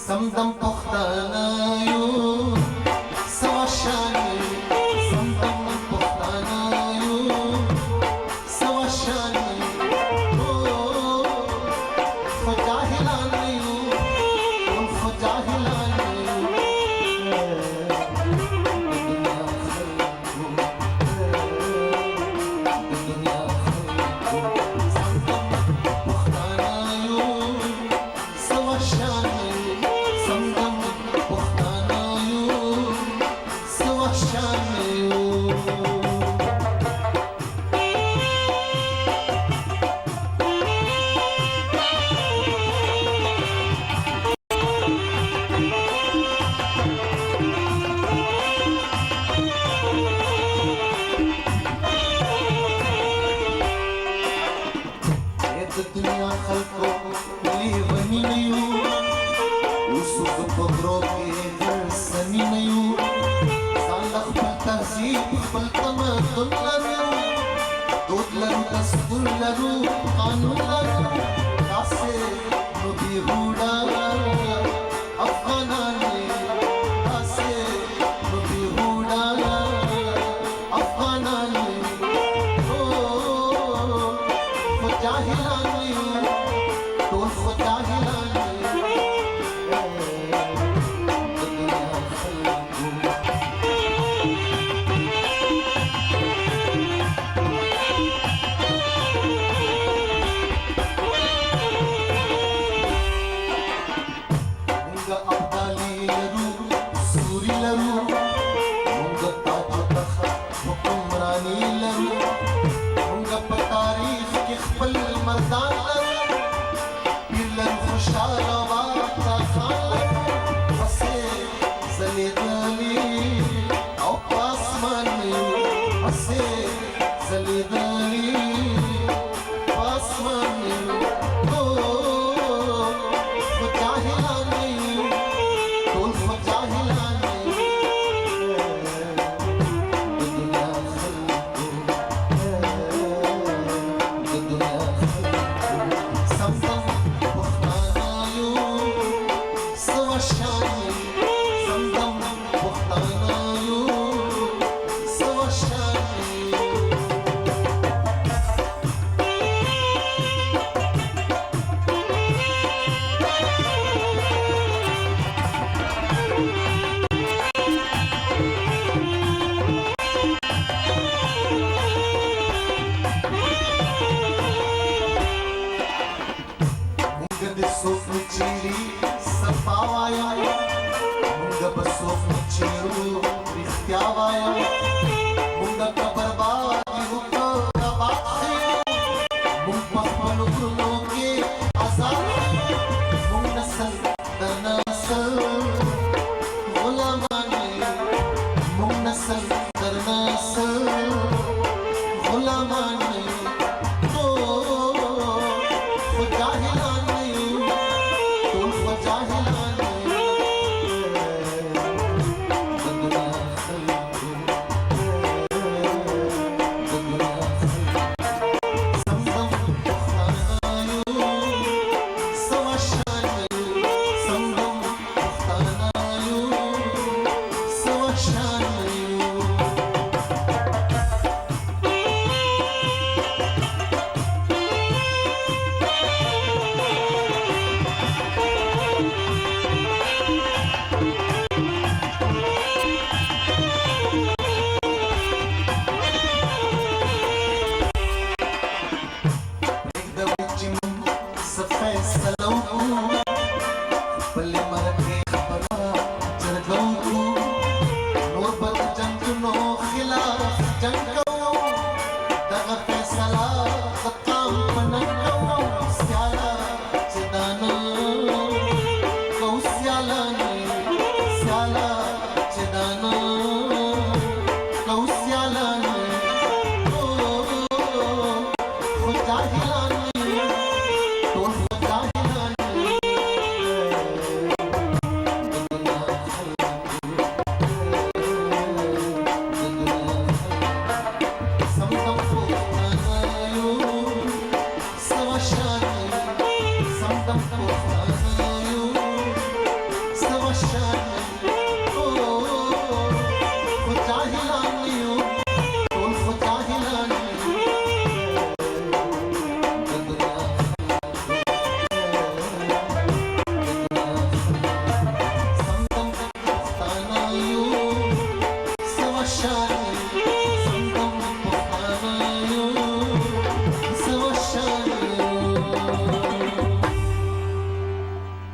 Samdam puxtanayu sawashani Samdam puxtanayu sawashani Khujahilanayu Khujahilanayu Dunya khalqu Dunya khalqu Samdam puxtanayu sawashani Dunya khalqo li ghani nayu Yusuf Badro ke sani nayu Salakh bal tahzib bal tamadun laru Dod laru tasdur laru qanun laru Kase nubi huda Afghanani Kase nubi huda Afghanani Khujahilani Tol khujahilani Dunya khalqu Munga abdali laru suri laru Munga taj takht hukumrani laru Munga pa tarikh ke khpal مرزان لرو پیر لرو خوشحال واقع خان لرو بسه زلیدلی او پاسمان نیو بسه زلیدلی پاسمان نیو خجاهلان نیو تول خجاهلان نیو دنیا خلقو دنیا Samdam puxtanayu sawashani Samdam puxtanayu sawashani Sof chiri safawaya munga basof chiru rikhyawaya munga kabarbadi hukko kabakhe mung pahmalu loke azad mung nasal danasal gulamani mung nasal danasal gulamani khujahilani Dunya khalqu Shine.